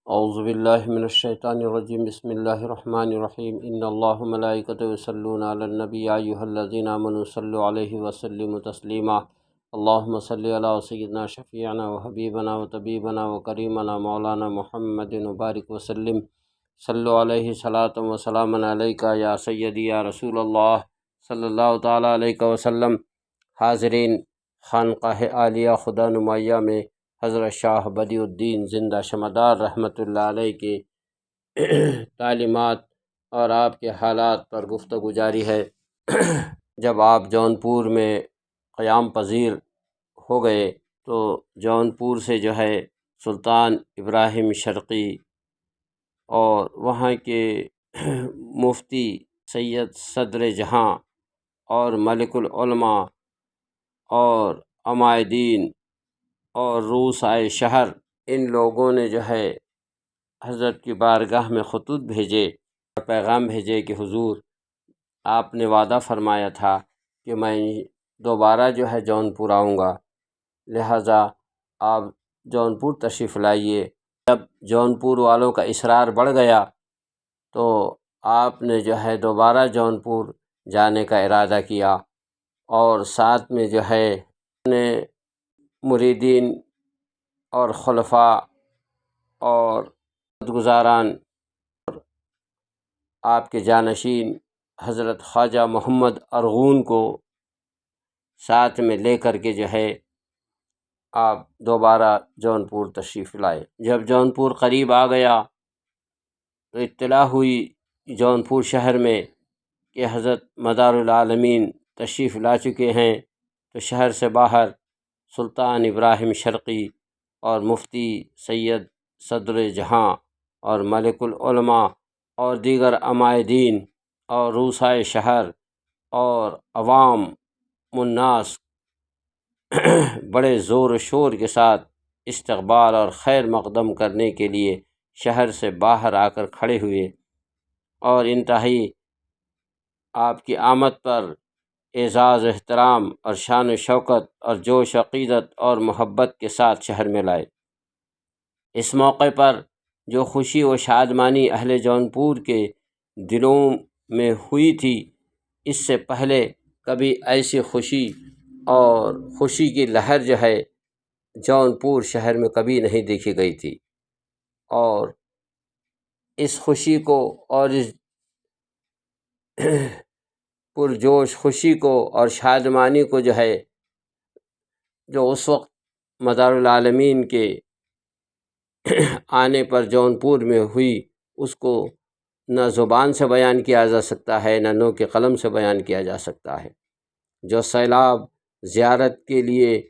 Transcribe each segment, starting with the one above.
اعوذ باللہ من الشیطان الرجیم بسم اللہ الرحمن الرحیم ان اللہ ملائکۃ یصلون علی النبی یا ایھا الذین آمنوا صلوا علیہ وسلموا تسلیما اللہم صل علی سیدنا شفیعنا وحبیبنا وطبیبنا وکریمنا مولانا محمد وبارک وسلم صلوا علیہ صلاۃ وسلاما علیک یا سیدی یا رسول اللہ صلی اللہ تعالیٰ علیہ وسلم۔ حاضرین، خانقاہ عالیہ خدا نمایہ میں حضرت شاہ بدیع الدین زندہ شمدار رحمۃ اللہ علیہ کے تعلیمات اور آپ کے حالات پر گفتگو جاری ہے۔ جب آپ جونپور میں قیام پذیر ہو گئے تو جونپور سے سلطان ابراہیم شرقی اور وہاں کے مفتی سید صدر جہاں اور ملک العلماء اور عمائدین اور روسائے شہر، ان لوگوں نے حضرت کی بارگاہ میں خطوط بھیجے اور پیغام بھیجے کہ حضور، آپ نے وعدہ فرمایا تھا کہ میں دوبارہ جونپور آؤں گا، لہٰذا آپ جونپور تشریف لائیے۔ جب جونپور والوں کا اصرار بڑھ گیا تو آپ نے دوبارہ جونپور جانے کا ارادہ کیا اور ساتھ میں اپنے مریدین اور خلفاء اور خدمتگزاران آپ کے جانشین حضرت خواجہ محمد ارغون کو ساتھ میں لے کر کے آپ دوبارہ جونپور تشریف لائے۔ جب جونپور قریب آ گیا تو اطلاع ہوئی جونپور شہر میں کہ حضرت مدار العالمین تشریف لا چکے ہیں، تو شہر سے باہر سلطان ابراہیم شرقی اور مفتی سید صدر جہاں اور ملک العلماء اور دیگر عمائدین اور روسائے شہر اور عوام الناس بڑے زور و شور کے ساتھ استقبال اور خیر مقدم کرنے کے لیے شہر سے باہر آ کر کھڑے ہوئے اور انتہائی آپ کی آمد پر اعزاز و احترام اور شان و شوکت اور جوش و عقیدت اور محبت کے ساتھ شہر میں لائے۔ اس موقع پر جو خوشی و شادمانی اہل جونپور کے دلوں میں ہوئی تھی، اس سے پہلے کبھی ایسی خوشی اور خوشی کی لہر جونپور شہر میں کبھی نہیں دیکھی گئی تھی، اور اس خوشی کو اور اس پرجوش خوشی کو اور شادمانی کو جو اس وقت مدار العالمین کے آنے پر جونپور میں ہوئی، اس کو نہ زبان سے بیان کیا جا سکتا ہے، نہ نو کے قلم سے بیان کیا جا سکتا ہے۔ جو سیلاب زیارت کے لیے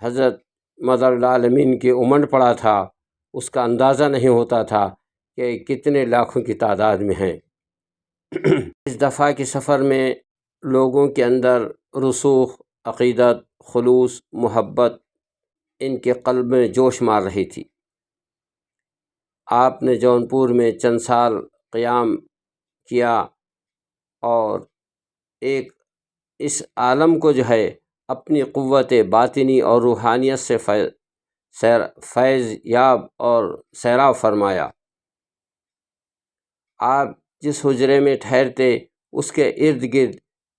حضرت مدار العالمین کے امنڈ پڑا تھا، اس کا اندازہ نہیں ہوتا تھا کہ کتنے لاکھوں کی تعداد میں ہیں۔ اس دفعہ کے سفر میں لوگوں کے اندر رسوخ، عقیدت، خلوص، محبت ان کے قلب میں جوش مار رہی تھی۔ آپ نے جونپور میں چند سال قیام کیا اور ایک اس عالم کو اپنی قوت باطنی اور روحانیت سے فیض یاب اور سیراب فرمایا۔ آپ جس حجرے میں ٹھہرتے، اس کے ارد گرد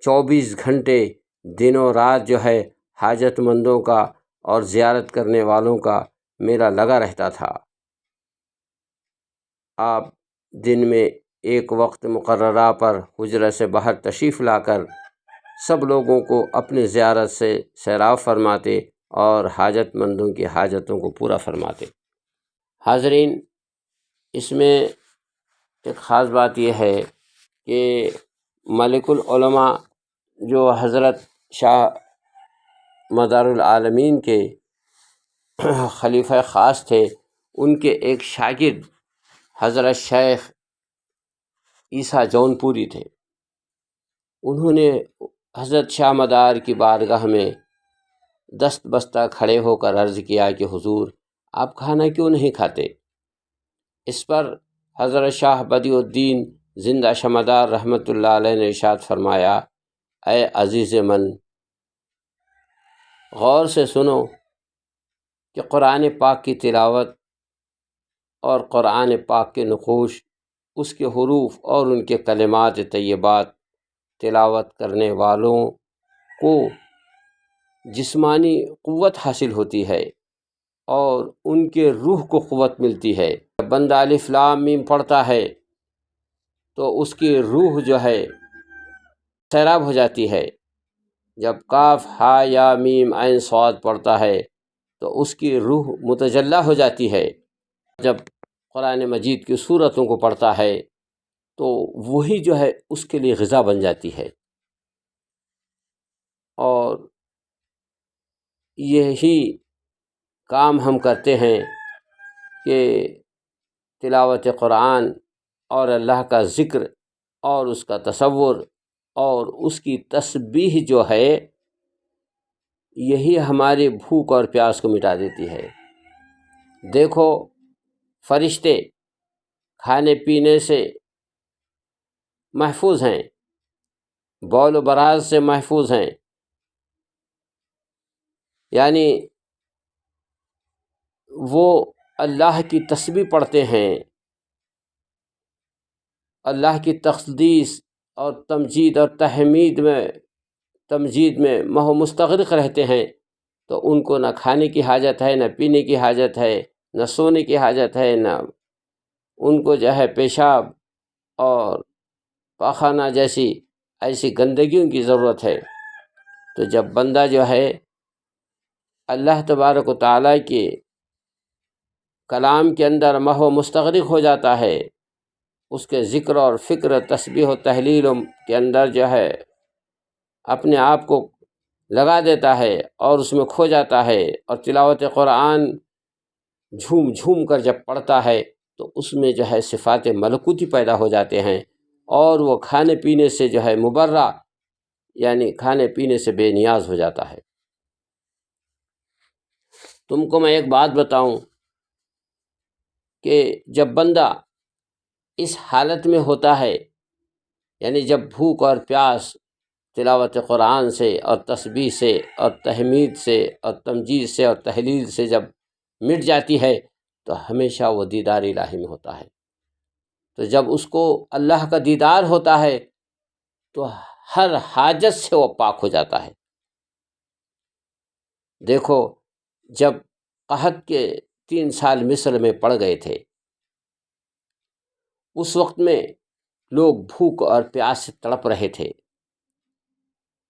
24 گھنٹے دنوں رات حاجت مندوں کا اور زیارت کرنے والوں کا میلہ لگا رہتا تھا۔ آپ دن میں ایک وقت مقررہ پر حجرے سے باہر تشریف لا کر سب لوگوں کو اپنی زیارت سے سیراب فرماتے اور حاجت مندوں کی حاجتوں کو پورا فرماتے۔ حاضرین، اس میں ایک خاص بات یہ ہے کہ ملک العلماء جو حضرت شاہ مدار العالمین کے خلیفہ خاص تھے، ان کے ایک شاگرد حضرت شیخ عیسیٰ جونپوری تھے۔ انہوں نے حضرت شاہ مدار کی بارگاہ میں دست بستہ کھڑے ہو کر عرض کیا کہ حضور، آپ کھانا کیوں نہیں کھاتے؟ اس پر حضرت شاہ بدیع الدین زندہ شمدار رحمۃ اللہ علیہ نے ارشاد فرمایا، اے عزیز من، غور سے سنو کہ قرآن پاک کی تلاوت اور قرآن پاک کے نقوش، اس کے حروف اور ان کے کلمات طیبات تلاوت کرنے والوں کو جسمانی قوت حاصل ہوتی ہے اور ان کے روح کو قوت ملتی ہے۔ جب بندہ الف لام میم پڑھتا ہے تو اس کی روح جو ہے سیراب ہو جاتی ہے۔ جب کاف ہا یا میم عین صاد پڑھتا ہے تو اس کی روح متجلی ہو جاتی ہے۔ جب قرآن مجید کی صورتوں کو پڑھتا ہے تو وہی جو ہے اس کے لیے غذا بن جاتی ہے، اور یہی کام ہم کرتے ہیں کہ تلاوت قرآن اور اللہ کا ذکر اور اس کا تصور اور اس کی تسبیح جو ہے، یہی ہماری بھوک اور پیاس کو مٹا دیتی ہے۔ دیکھو، فرشتے کھانے پینے سے محفوظ ہیں، بول و براز سے محفوظ ہیں، یعنی وہ اللہ کی تسبیح پڑھتے ہیں، اللہ کی تقدیس اور تمجید اور تمجید میں محو مستغرق رہتے ہیں، تو ان کو نہ کھانے کی حاجت ہے، نہ پینے کی حاجت ہے، نہ سونے کی حاجت ہے، نہ ان کو جو ہے پیشاب اور پاخانہ جیسی ایسی گندگیوں کی ضرورت ہے۔ تو جب بندہ جو ہے اللہ تبارک و تعالیٰ کے کلام کے اندر محو مستغرق ہو جاتا ہے، اس کے ذکر اور فکر، تسبیح و تحلیل کے اندر جو ہے اپنے آپ کو لگا دیتا ہے اور اس میں کھو جاتا ہے، اور تلاوت قرآن جھوم جھوم کر جب پڑھتا ہے تو اس میں جو ہے صفات ملکوتی پیدا ہو جاتے ہیں، اور وہ کھانے پینے سے جو ہے مبرہ، یعنی کھانے پینے سے بے نیاز ہو جاتا ہے۔ تم کو میں ایک بات بتاؤں کہ جب بندہ اس حالت میں ہوتا ہے، یعنی جب بھوک اور پیاس تلاوت قرآن سے اور تسبیح سے اور تحمید سے اور تمجید سے اور تحلیل سے جب مٹ جاتی ہے تو ہمیشہ وہ دیدار الہی میں ہوتا ہے۔ تو جب اس کو اللہ کا دیدار ہوتا ہے تو ہر حاجت سے وہ پاک ہو جاتا ہے۔ دیکھو، جب قحط کے 3 سال مصر میں پڑ گئے تھے، اس وقت میں لوگ بھوک اور پیاس سے تڑپ رہے تھے،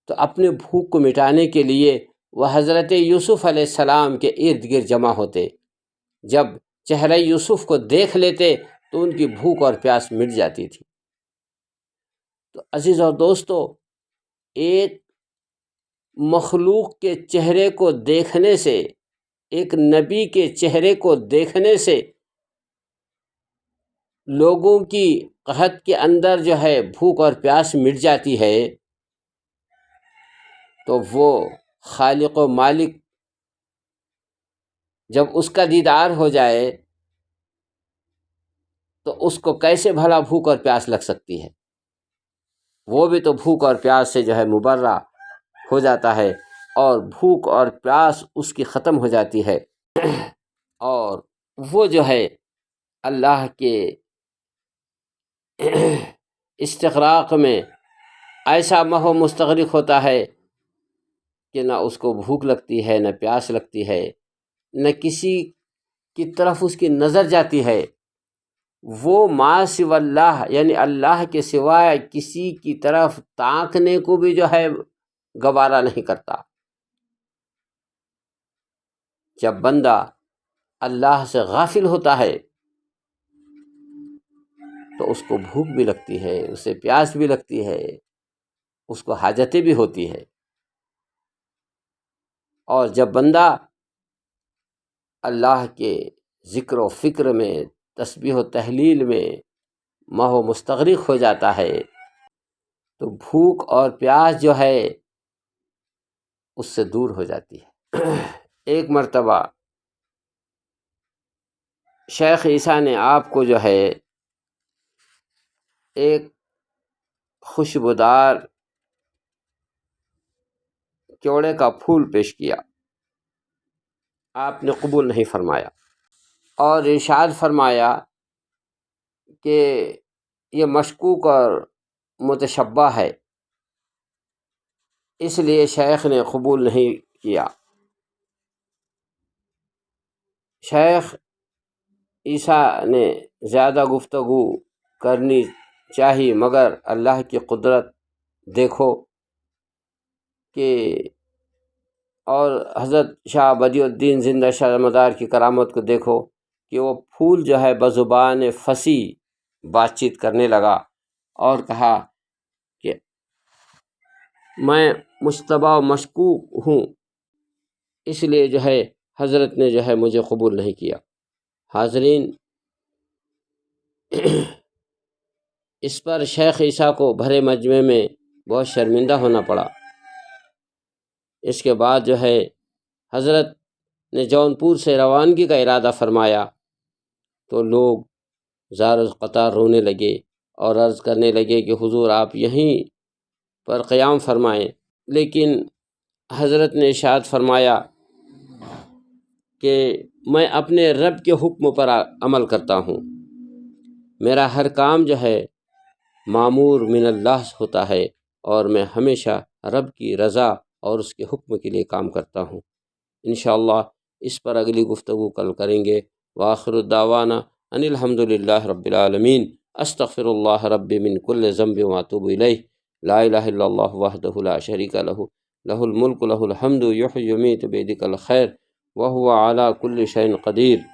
تو اپنے بھوک کو مٹانے کے لیے وہ حضرت یوسف علیہ السلام کے ارد گرد جمع ہوتے۔ جب چہرہ یوسف کو دیکھ لیتے تو ان کی بھوک اور پیاس مٹ جاتی تھی۔ تو عزیز اور دوستو، ایک مخلوق کے چہرے کو دیکھنے سے، ایک نبی کے چہرے کو دیکھنے سے لوگوں کی قحط کے اندر جو ہے بھوک اور پیاس مٹ جاتی ہے، تو وہ خالق و مالک جب اس کا دیدار ہو جائے تو اس کو کیسے بھلا بھوک اور پیاس لگ سکتی ہے؟ وہ بھی تو بھوک اور پیاس سے جو ہے مبرہ ہو جاتا ہے، اور بھوک اور پیاس اس کی ختم ہو جاتی ہے، اور وہ جو ہے اللہ کے استغراق میں ایسا محو مستغرق ہوتا ہے کہ نہ اس کو بھوک لگتی ہے، نہ پیاس لگتی ہے، نہ کسی کی طرف اس کی نظر جاتی ہے۔ وہ ما سوی اللہ، یعنی اللہ کے سوائے کسی کی طرف تاکنے کو بھی جو ہے گوارا نہیں کرتا۔ جب بندہ اللہ سے غافل ہوتا ہے تو اس کو بھوک بھی لگتی ہے، اسے پیاس بھی لگتی ہے، اس کو حاجتیں بھی ہوتی ہے، اور جب بندہ اللہ کے ذکر و فکر میں، تسبیح و تحلیل میں محو مستغرق ہو جاتا ہے تو بھوک اور پیاس جو ہے اس سے دور ہو جاتی ہے۔ ایک مرتبہ شیخ عیسیٰ نے آپ کو جو ہے ایک خوشبودار کیوڑے کا پھول پیش کیا، آپ نے قبول نہیں فرمایا۔ اور ارشاد فرمایا کہ یہ مشکوک اور متشبہ ہے، اس لیے شیخ نے قبول نہیں کیا۔ شیخ عیسیٰ نے زیادہ گفتگو کرنی چاہی، مگر اللہ کی قدرت دیکھو کہ اور حضرت شاہ بدیع الدین زندہ شاہ مدار کی کرامت کو دیکھو کہ وہ پھول جو ہے بزبان فصیح بات چیت کرنے لگا اور کہا کہ میں مشتبہ و مشکوک ہوں، اس لیے جو ہے حضرت نے جو ہے مجھے قبول نہیں کیا۔ حاضرین، اس پر شیخ عیسیٰ کو بھرے مجمع میں بہت شرمندہ ہونا پڑا۔ اس کے بعد جو ہے حضرت نے جونپور سے روانگی کا ارادہ فرمایا تو لوگ زار قطار رونے لگے اور عرض کرنے لگے کہ حضور آپ یہیں پر قیام فرمائیں، لیکن حضرت نے ارشاد فرمایا کہ میں اپنے رب کے حکم پر عمل کرتا ہوں، میرا ہر کام جو ہے معمور من اللہ ہوتا ہے اور میں ہمیشہ رب کی رضا اور اس کے حکم کے لیے کام کرتا ہوں۔ انشاءاللہ اس پر اگلی گفتگو کل کریں گے۔ وآخر الدعوانا ان الحمدللہ رب العالمین، استغفر اللہ ربی من کل ذنب واتوب الیہ، لا الہ الا اللہ وحدہ لا شریک لہ، لہ الملک لہ الحمد یحیی ویمیت بیدک الخیر وہو علی کل شیء قدیر۔